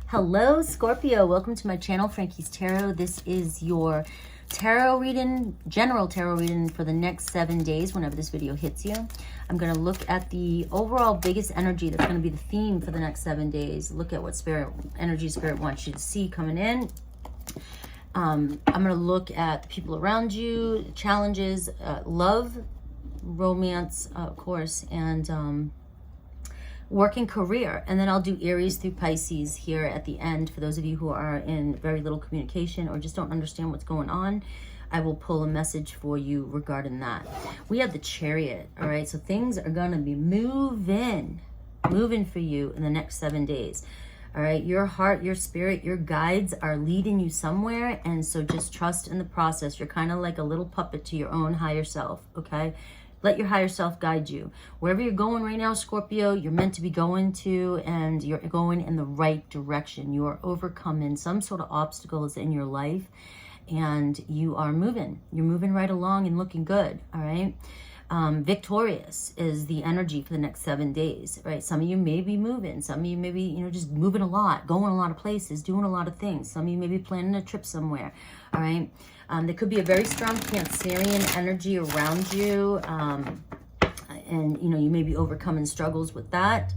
Hello, Scorpio. Welcome to my channel, Frankie's Tarot. This is your tarot reading, general tarot reading for the next 7 days whenever this video hits you. I'm going to look at the overall biggest energy that's going to be the theme for the next 7 days. Look at what spirit wants you to see coming in. I'm going to look at the people around you, challenges, love, romance, of course, and working career. And then I'll do Aries through Pisces here at the end. For those of you who are in very little communication or just don't understand what's going on, I will pull a message for you regarding that. We have the Chariot, all right? So things are going to be moving for you in the next 7 days. All right, your heart, your spirit, your guides are leading you somewhere. And so just trust in the process. You're kind of like a little puppet to your own higher self, okay? Let your higher self guide you. Wherever you're going right now, Scorpio, you're meant to be going to, and you're going in the right direction. You are overcoming some sort of obstacles in your life, and you are moving. You're moving right along and looking good, all right? Victorious is the energy for the next 7 days, right? Some of you may be moving. Some of you may be, just moving a lot, going a lot of places, doing a lot of things. Some of you may be planning a trip somewhere, all right? There could be a very strong Cancerian energy around you, and, you may be overcoming struggles with that.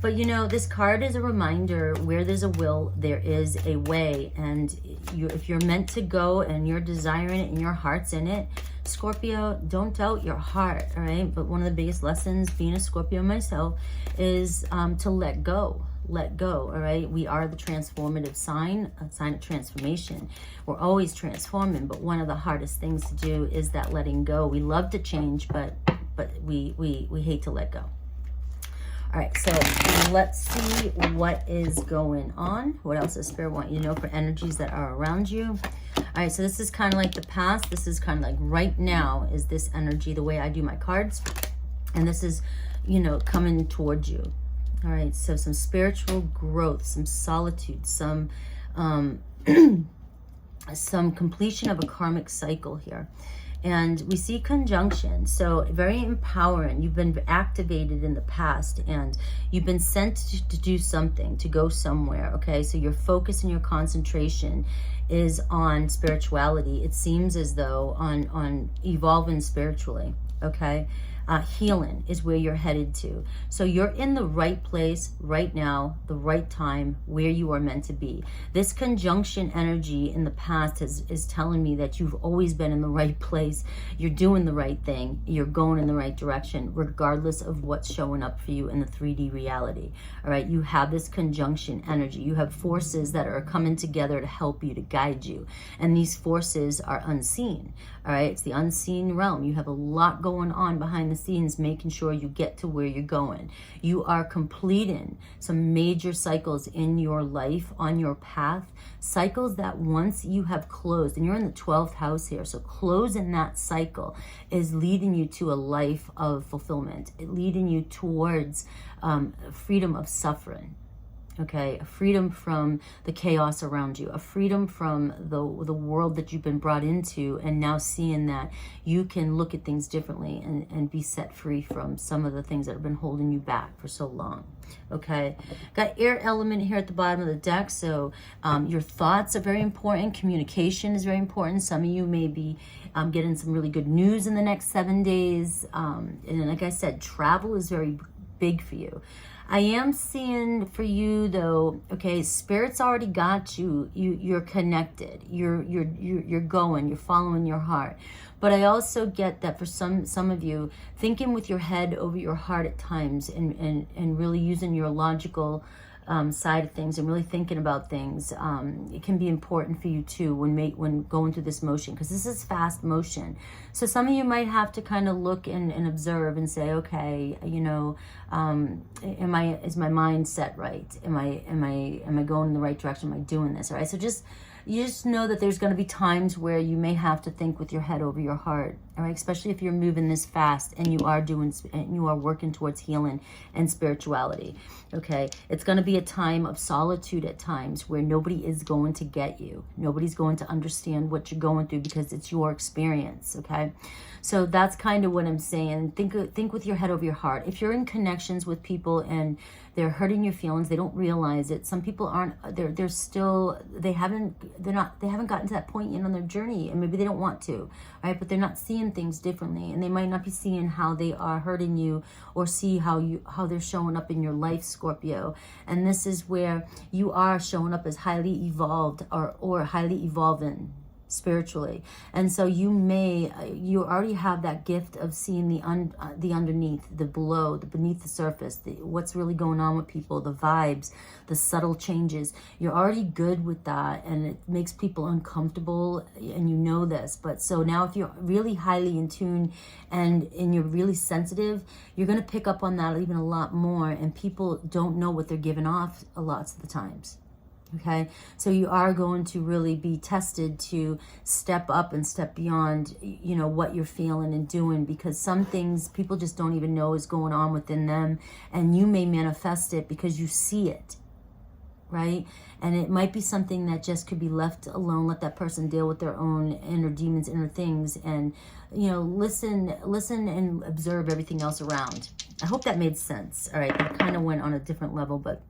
But, this card is a reminder, where there's a will, there is a way. And if you're meant to go and you're desiring it and your heart's in it, Scorpio, don't doubt your heart, all right? But one of the biggest lessons, being a Scorpio myself, is to let go. Let go, all right? We are the transformative sign, a sign of transformation. We're always transforming, but one of the hardest things to do is that letting go. We love to change, but we hate to let go. All right, so let's see what is going on. What else does Spirit want you to know for energies that are around you? All right, so this is kind of like the past. This is kind of like right now is this energy, the way I do my cards. And this is, coming towards you. All right, so some spiritual growth, some solitude, some some completion of a karmic cycle here. And we see conjunction, so very empowering. You've been activated in the past, and you've been sent to do something, to go somewhere, okay? So your focus and your concentration is on spirituality. It seems as though on evolving spiritually, okay? Healing is where you're headed to. So you're in the right place right now, the right time, where you are meant to be. This conjunction energy in the past is telling me that you've always been in the right place. You're doing the right thing. You're going in the right direction, regardless of what's showing up for you in the 3D reality. All right, you have this conjunction energy. You have forces that are coming together to help you, to guide you. And these forces are unseen. All right, it's the unseen realm. You have a lot going on behind the scenes, making sure you get to where you're going. You are completing some major cycles in your life, on your path, cycles that once you have closed, and you're in the 12th house here, so closing that cycle is leading you to a life of fulfillment, leading you towards freedom of suffering. Okay, a freedom from the chaos around you, a freedom from the world that you've been brought into, and now seeing that you can look at things differently and be set free from some of the things that have been holding you back for so long. Okay, got air element here at the bottom of the deck, so your thoughts are very important. Communication is very important. Some of you may be getting some really good news in the next 7 days. And like I said, travel is very big for you. I am seeing for you though, okay, Spirit's already got you. You're connected. You're going. You're following your heart. But I also get that for some of you, thinking with your head over your heart at times, and really using your logical side of things and really thinking about things, it can be important for you too when going through this motion, because this is fast motion. So some of you might have to kind of look and observe and say, okay, is my mind set right? Am I going in the right direction? Am I doing this? All right. So you just know that there's going to be times where you may have to think with your head over your heart, all right? Especially if you're moving this fast and you are working towards healing and spirituality, okay? It's going to be a time of solitude at times where nobody is going to get you. Nobody's going to understand what you're going through because it's your experience, okay? So that's kind of what I'm saying. Think with your head over your heart. If you're in connections with people and They're hurting your feelings. They don't realize it. Some people aren't, they haven't gotten to that point yet on their journey, and maybe they don't want to, right? But they're not seeing things differently, and they might not be seeing how they are hurting you, or see how they're showing up in your life, Scorpio. And this is where you are showing up as highly evolved, or highly evolving spiritually. And so you already have that gift of seeing the underneath, the below, the beneath the surface, what's really going on with people, the vibes, the subtle changes. You're already good with that, and it makes people uncomfortable, and you know this. But so now if you're really highly in tune and you're really sensitive, you're going to pick up on that even a lot more, and people don't know what they're giving off a lot of the times. Okay, so you are going to really be tested to step up and step beyond, you know, what you're feeling and doing, because some things people just don't even know is going on within them, and you may manifest it because you see it, right? And it might be something that just could be left alone. Let that person deal with their own inner demons, inner things, and, you know, listen and observe everything else around. I hope that made sense. All right, that kind of went on a different level, but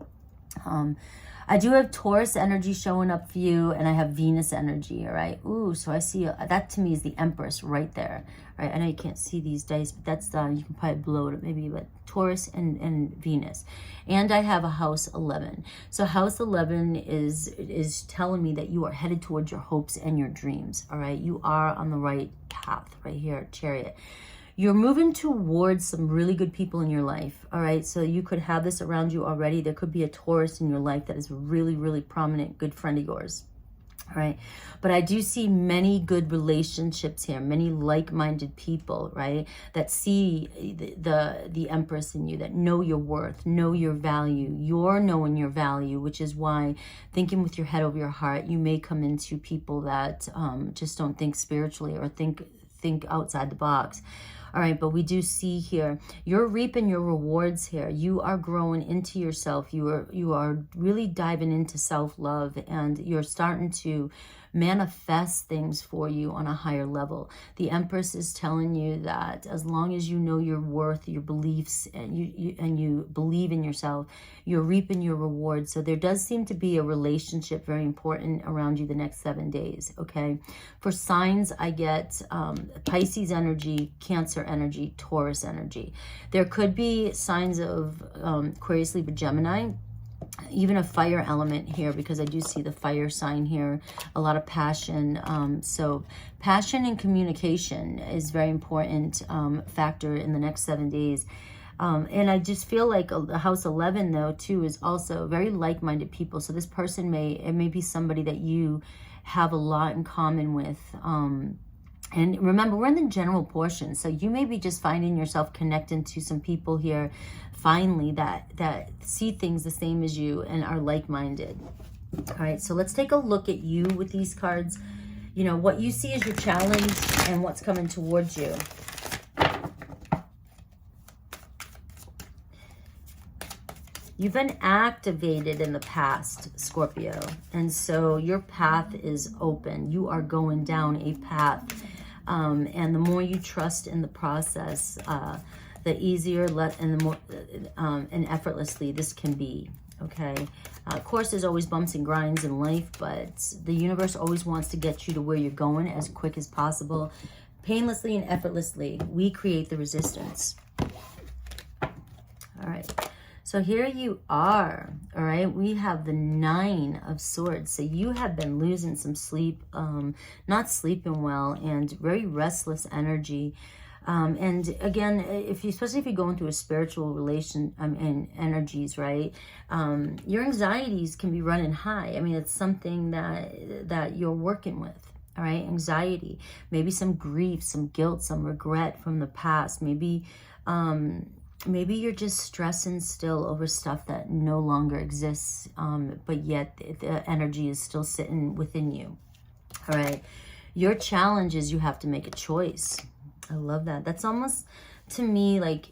I do have Taurus energy showing up for you, and I have Venus energy, all right? Ooh, so I see, that to me is the Empress right there, right? I know you can't see these dice, but that's, you can probably blow it maybe, but Taurus and Venus. And I have a house 11. So house 11 is telling me that you are headed towards your hopes and your dreams, all right? You are on the right path right here, Chariot. You're moving towards some really good people in your life, all right? So you could have this around you already. There could be a Taurus in your life that is a really, really prominent, good friend of yours, all right? But I do see many good relationships here, many like-minded people, right? That see the Empress in you, that know your worth, know your value. You're knowing your value, which is why, thinking with your head over your heart, you may come into people that just don't think spiritually, or think outside the box. All right, but we do see here, you're reaping your rewards here. You are growing into yourself. You are really diving into self-love, and you're starting to manifest things for you on a higher level. The Empress is telling you that as long as you know your worth, your beliefs, and you believe in yourself, you're reaping your rewards. So there does seem to be a relationship very important around you the next 7 days, okay? For signs, I get Pisces energy, Cancer energy, Taurus energy. There could be signs of Aquarius, Libra, Gemini, even a fire element here, because I do see the fire sign here, a lot of passion. So passion and communication is very important factor in the next 7 days. And I just feel like house 11 though too is also very like-minded people. So this person it may be somebody that you have a lot in common with. And remember, we're in the general portion, so you may be just finding yourself connecting to some people here finally that see things the same as you and are like-minded. All right, so let's take a look at you with these cards. You know, what you see as your challenge and what's coming towards you. You've been activated in the past, Scorpio, and so your path is open. You are going down a path. And the more you trust in the process, the easier and the more and effortlessly this can be, okay? Of course, there's always bumps and grinds in life, but the universe always wants to get you to where you're going as quick as possible. Painlessly and effortlessly, we create the resistance. All right. So here you are, all right? We have the 9 of Swords. So you have been losing some sleep, not sleeping well, and very restless energy. And again, especially if you're going through a spiritual relation and energies, right? Your anxieties can be running high. I mean, it's something that you're working with. All right, anxiety, maybe some grief, some guilt, some regret from the past, maybe you're just stressing still over stuff that no longer exists, but yet the energy is still sitting within you. All right. Your challenge is you have to make a choice. I love that. That's to me, like,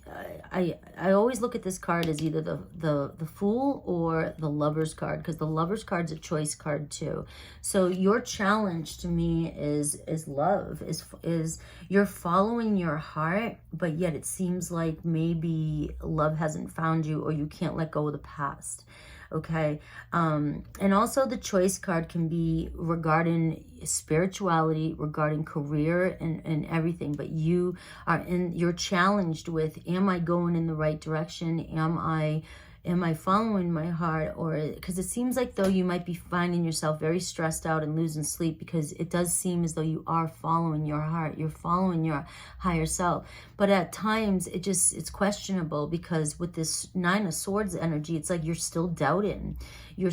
I always look at this card as either the Fool or the Lover's card, because the Lover's card's a choice card too. So your challenge to me is love, is you're following your heart, but yet it seems like maybe love hasn't found you, or you can't let go of the past. Okay. And also the choice card can be regarding spirituality, regarding career and everything, but you're challenged with, am I going in the right direction? Am I following my heart? Or because it seems like though you might be finding yourself very stressed out and losing sleep, because it does seem as though you are following your heart, you're following your higher self. But at times it's questionable, because with this Nine of Swords energy, it's like you're still doubting, you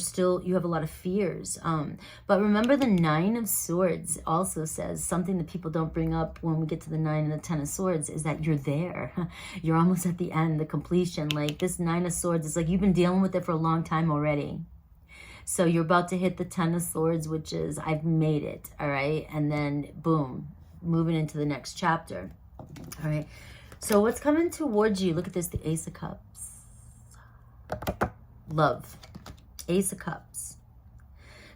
have a lot of fears. But remember, the Nine of Swords also says something that people don't bring up when we get to the Nine and the Ten of Swords, is that you're there. You're almost at the end, the completion. Like this Nine of Swords is like you've been dealing with it for a long time already. So you're about to hit the Ten of Swords, which is I've made it. All right. And then boom, moving into the next chapter. All right. So what's coming towards you? Look at this, the Ace of Cups. Love. Ace of Cups.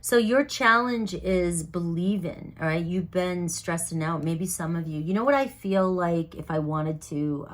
So your challenge is believing, all right? You've been stressing out. Maybe some of you. You know what I feel like, if I wanted to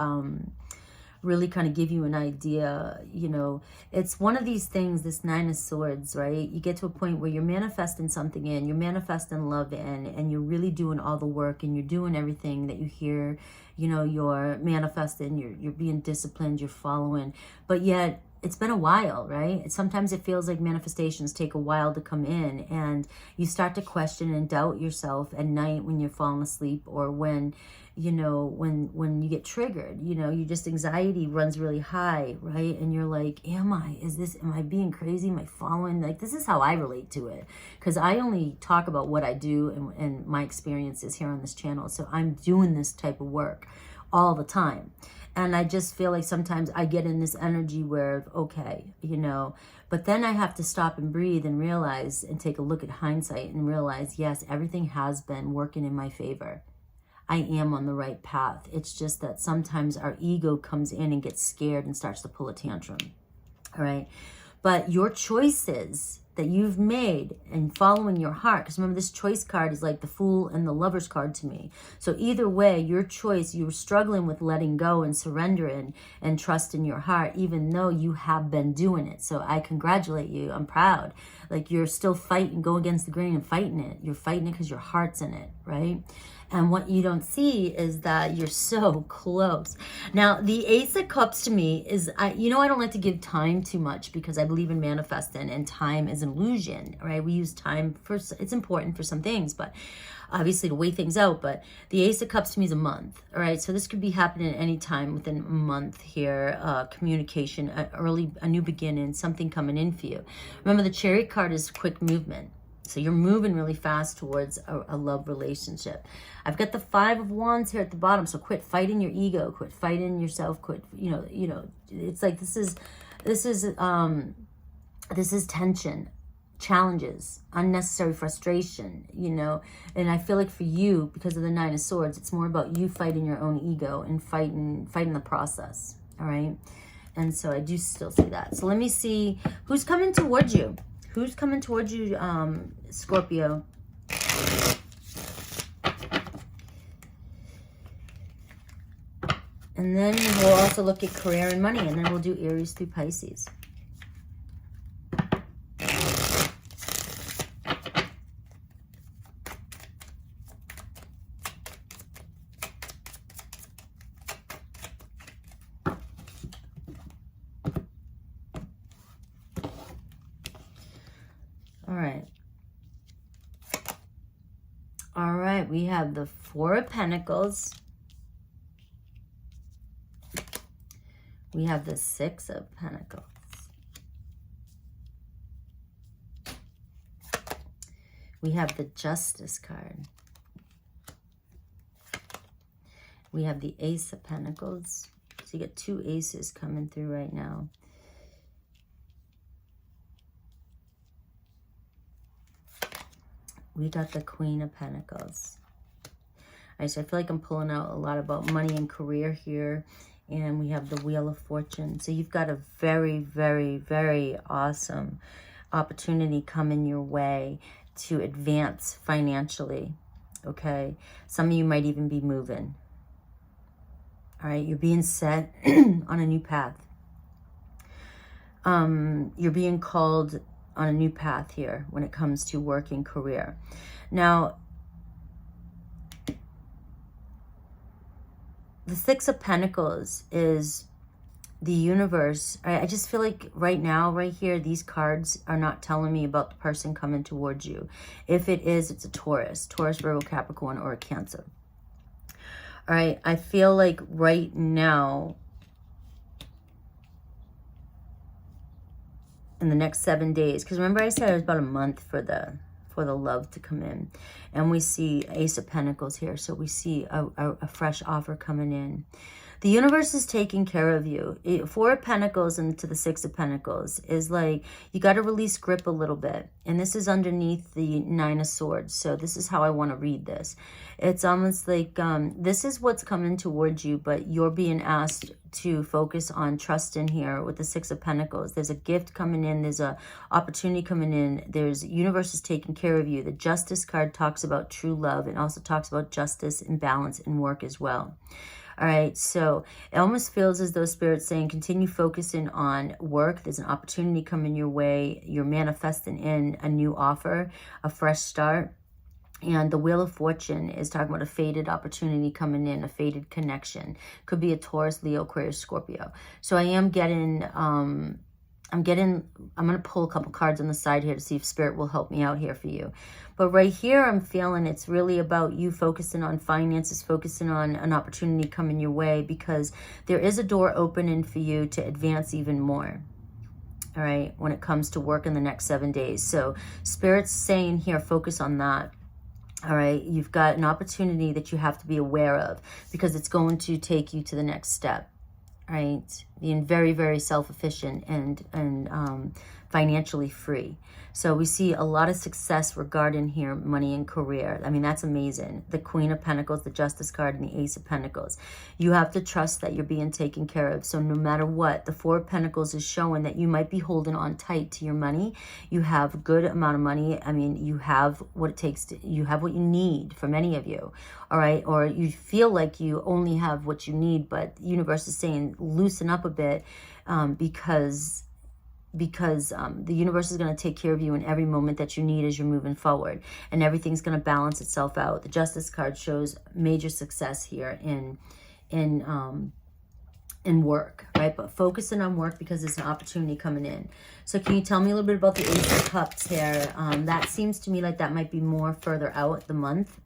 really kind of give you an idea, you know, it's one of these things, this Nine of Swords, right? You get to a point where you're manifesting something in, you're manifesting love in, and you're really doing all the work, and you're doing everything that you hear, you know, you're manifesting, you're being disciplined, you're following, but yet it's been a while, right? Sometimes it feels like manifestations take a while to come in, and you start to question and doubt yourself at night when you're falling asleep, or when, you know, when you get triggered, you know, you just, anxiety runs really high, right? And you're like, am I being crazy? Am I following? Like, this is how I relate to it, because I only talk about what I do and my experiences here on this channel. So I'm doing this type of work all the time. And I just feel like sometimes I get in this energy where, okay, you know, but then I have to stop and breathe and realize, and take a look at hindsight and realize, yes, everything has been working in my favor. I am on the right path. It's just that sometimes our ego comes in and gets scared and starts to pull a tantrum. All right. But your choices that you've made and following your heart, because remember, this choice card is like the Fool and the Lover's card to me. So either way, your choice, you're struggling with letting go and surrendering and trust in your heart, even though you have been doing it. So I congratulate you. I'm proud. Like, you're still fighting, go against the grain and fighting it. You're fighting it because your heart's in it, right? And what you don't see is that you're so close. Now, the Ace of Cups to me is, I don't like to give time too much, because I believe in manifesting, and time is an illusion, right? We use time for, it's important for some things, but obviously to weigh things out. But the Ace of Cups to me is a month, all right? So this could be happening at any time within a month here. Communication, a new beginning, something coming in for you. Remember, the Chariot card is quick movement. So you're moving really fast towards a love relationship. I've got the Five of Wands here at the bottom. So quit fighting your ego, quit fighting yourself, quit, you know, it's like this is tension, challenges, unnecessary frustration, you know. And I feel like for you, because of the Nine of Swords, it's more about you fighting your own ego and fighting the process. All right. And so I do still see that. So let me see who's coming towards you. Who's coming towards you, Scorpio? And then we'll also look at career and money, and then we'll do Aries through Pisces. All right, we have the Four of Pentacles. We have the Six of Pentacles. We have the Justice card. We have the Ace of Pentacles. So you get two aces coming through right now. We got the Queen of Pentacles. Right, so I feel like I'm pulling out a lot about money and career here. And we have the Wheel of Fortune. So you've got a very, very, very awesome opportunity coming your way to advance financially. Okay. Some of you might even be moving. All right. You're being set on a new path. You're being called on a new path here when it comes to work and career. Now, the Six of Pentacles is the universe. I just feel like right now, right here, these cards are not telling me about the person coming towards you. If it is, it's a Taurus, Virgo, Capricorn, or a Cancer. All right, I feel like right now, in the next 7 days, because remember I said it was about a month for the love to come in, and we see Ace of Pentacles here, so we see a fresh offer coming in. The universe is taking care of you. Four of Pentacles into the Six of Pentacles is like, you got to release grip a little bit. And this is underneath the Nine of Swords. So this is how I want to read this. It's almost like this is what's coming towards you, but you're being asked to focus on trust in here with the Six of Pentacles. There's a gift coming in. There's a opportunity coming in. There's universe is taking care of you. The Justice card talks about true love and also talks about justice and balance in work as well. All right, so it almost feels as though Spirit's saying, continue focusing on work. There's an opportunity coming your way. You're manifesting in a new offer, a fresh start. And the Wheel of Fortune is talking about a faded opportunity coming in, a faded connection. Could be a Taurus, Leo, Aquarius, Scorpio. So I am getting, I'm going to pull a couple cards on the side here to see if Spirit will help me out here for you. But right here, I'm feeling it's really about you focusing on finances, focusing on an opportunity coming your way, because there is a door opening for you to advance even more. All right, when it comes to work in the next 7 days. So Spirit's saying here, focus on that. All right, you've got an opportunity that you have to be aware of, because it's going to take you to the next step. Right, being very, very self-efficient and financially free. So we see a lot of success regarding here money and career. I mean, that's amazing. The Queen of Pentacles, the Justice card, and the Ace of Pentacles. You have to trust that you're being taken care of. So no matter what, the Four of Pentacles is showing that you might be holding on tight to your money. You have a good amount of money. I mean, you have what it takes to, you have what you need for many of you. All right, or you feel like you only have what you need, but the universe is saying loosen up a bit, because the universe is going to take care of you in every moment that you need as you're moving forward, and everything's going to balance itself out. The Justice card shows major success here in work, right? But focusing on work because it's an opportunity coming in. So can you tell me a little bit about the Ace of Cups here? That seems to me like that might be more further out the month.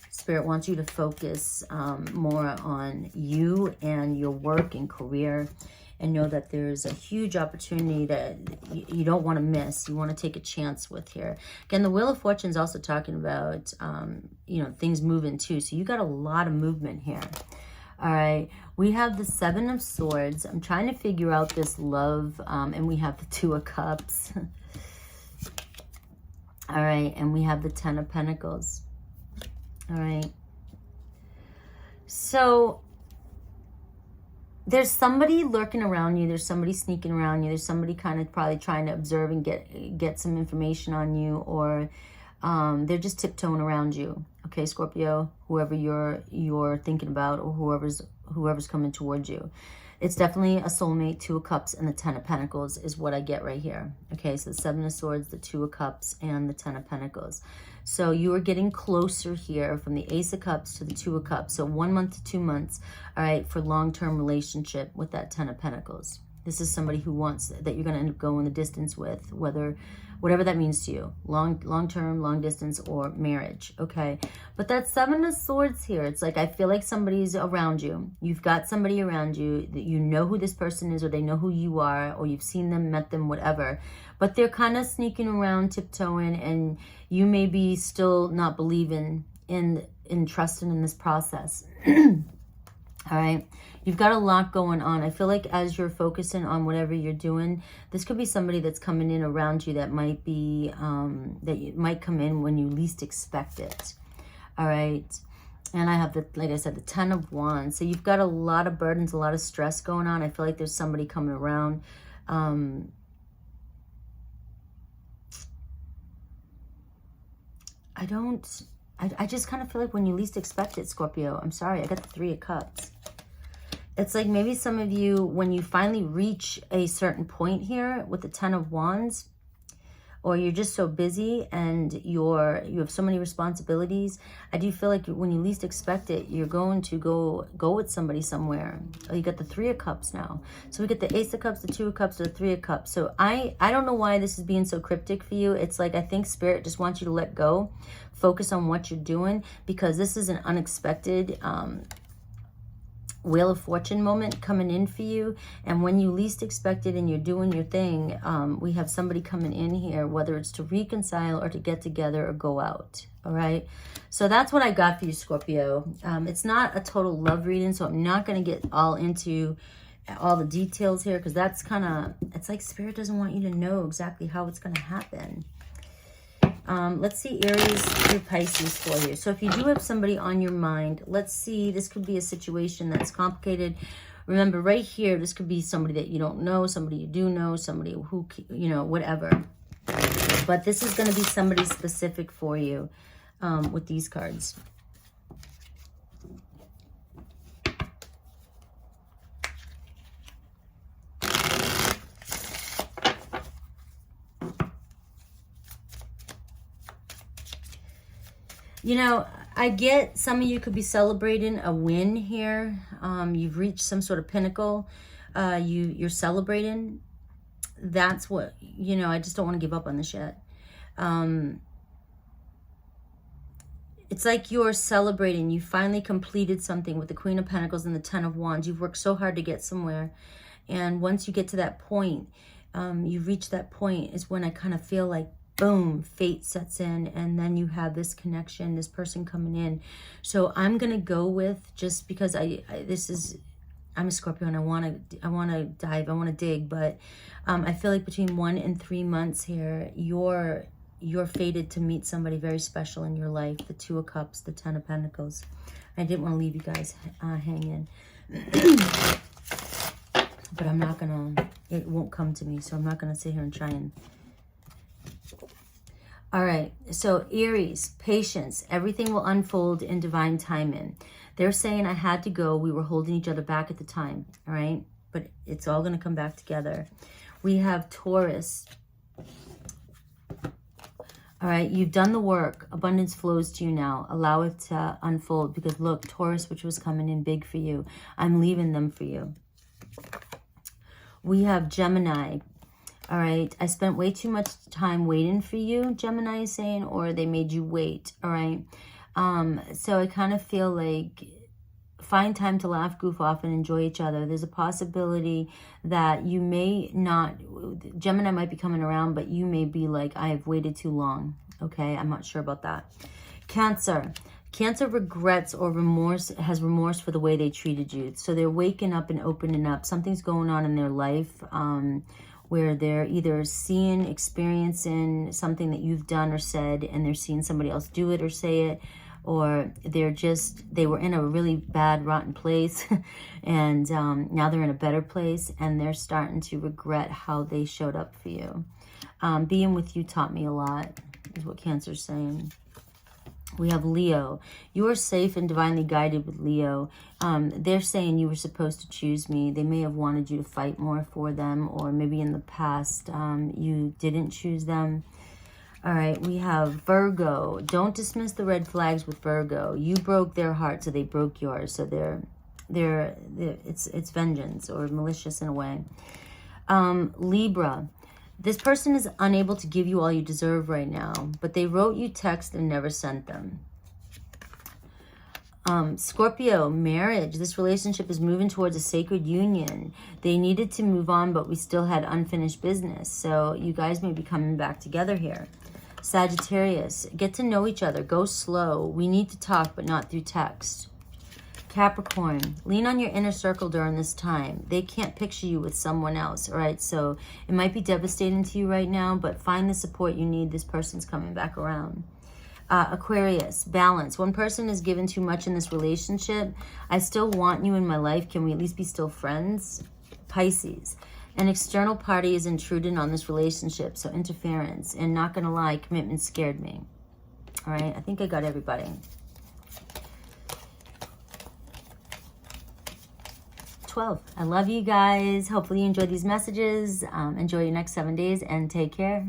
Spirit wants you to focus more on you and your work and career, and know that there's a huge opportunity that you don't want to miss. You want to take a chance with here. Again, the Wheel of Fortune is also talking about, you know, things moving too. So you got a lot of movement here. All right, we have the Seven of Swords. I'm trying to figure out this love, and we have the Two of Cups. All right, and we have the Ten of Pentacles. All right. So there's somebody lurking around you. There's somebody sneaking around you. There's somebody kind of probably trying to observe and get some information on you, or they're just tiptoeing around you. Okay, Scorpio, whoever you're thinking about, or whoever's coming towards you. It's definitely a soulmate. Two of Cups and the Ten of Pentacles is what I get right here. Okay, so the Seven of Swords, the Two of Cups, and the Ten of Pentacles. So you are getting closer here from the Ace of Cups to the Two of Cups. So 1 month to 2 months, all right, for long-term relationship with that Ten of Pentacles. This is somebody who wants that you're going to end up going the distance with, whatever that means to you, long-term, long distance, or marriage. Okay, but that Seven of Swords here, it's like I feel like somebody's around you. You've got somebody around you that you know who this person is, or they know who you are, or you've seen them, met them, whatever. But they're kind of sneaking around, tiptoeing, and you may be still not believing in trusting in this process. All right, You've got a lot going on. I feel like as you're focusing on whatever you're doing, this could be somebody that's coming in around you that might be, might come in when you least expect it. All right. And I have, like I said, the 10 of Wands. So you've got a lot of burdens, a lot of stress going on. I feel like there's somebody coming around. I just kind of feel like when you least expect it, Scorpio. I'm sorry, I got the 3 of Cups. It's like maybe some of you, when you finally reach a certain point here with the 10 of Wands, or you're just so busy and you have so many responsibilities, I do feel like when you least expect it, you're going to go with somebody somewhere. Oh, you got the 3 of Cups now. So we get the Ace of Cups, the 2 of Cups, the 3 of Cups. So I don't know why this is being so cryptic for you. It's like I think Spirit just wants you to let go, focus on what you're doing, because this is an unexpected Wheel of Fortune moment coming in for you. And when you least expect it and you're doing your thing, we have somebody coming in here, whether it's to reconcile or to get together or go out. All right. So that's what I got for you, Scorpio. It's not a total love reading, so I'm not going to get all into all the details here, because that's kind of, it's like Spirit doesn't want you to know exactly how it's going to happen. Let's see Aries through Pisces for you. So if you do have somebody on your mind, let's see, this could be a situation that's complicated. Remember, right here, this could be somebody that you don't know, somebody you do know, somebody who, you know, whatever. But this is going to be somebody specific for you with these cards. You know, I get some of you could be celebrating a win here. You've reached some sort of pinnacle. You're celebrating. That's what, you know, I just don't want to give up on this yet. It's like you're celebrating. You finally completed something with the Queen of Pentacles and the 10 of Wands. You've worked so hard to get somewhere. And once you get to that point, you've reached that point, is when I kind of feel like, boom, fate sets in, and then you have this connection, this person coming in. So I'm gonna go with, just because I'm a Scorpio and I want to dive, I want to dig, but I feel like between 1 and 3 months here, you're fated to meet somebody very special in your life. The 2 of Cups, the 10 of Pentacles. I didn't want to leave you guys hanging, but I'm not gonna. It won't come to me, so I'm not gonna sit here and try and. All right, so Aries, patience. Everything will unfold in divine timing. They're saying I had to go. We were holding each other back at the time, all right? But it's all going to come back together. We have Taurus. All right, you've done the work. Abundance flows to you now. Allow it to unfold, because look, Taurus, which was coming in big for you, I'm leaving them for you. We have Gemini. All right, I spent way too much time waiting for you, Gemini is saying, or they made you wait, all right? So I kind of feel like find time to laugh, goof off, and enjoy each other. There's a possibility that you may not, Gemini might be coming around, but you may be like, I have waited too long, okay? I'm not sure about that. Cancer. Cancer regrets or has remorse for the way they treated you. So they're waking up and opening up. Something's going on in their life, where they're either seeing, experiencing something that you've done or said, and they're seeing somebody else do it or say it, or they were in a really bad, rotten place, and now they're in a better place, and they're starting to regret how they showed up for you. Being with you taught me a lot, is what Cancer's saying. We have Leo. You are safe and divinely guided with Leo. They're saying you were supposed to choose me. They may have wanted you to fight more for them, or maybe in the past you didn't choose them. All right, we have Virgo. Don't dismiss the red flags with Virgo. You broke their heart, so they broke yours. So it's vengeance, or malicious in a way. Libra. This person is unable to give you all you deserve right now, but they wrote you text and never sent them. Scorpio, marriage. This relationship is moving towards a sacred union. They needed to move on, but we still had unfinished business. So you guys may be coming back together here. Sagittarius, get to know each other. Go slow. We need to talk, but not through text. Capricorn, lean on your inner circle during this time. They can't picture you with someone else, all right? So it might be devastating to you right now, but find the support you need. This person's coming back around. Aquarius, balance. One person is given too much in this relationship. I still want you in my life. Can we at least be still friends? Pisces, an external party is intruding on this relationship, so interference. And not gonna lie, commitment scared me. All right, I think I got everybody. 12. I love you guys. Hopefully you enjoyed these messages. Enjoy your next 7 days and take care.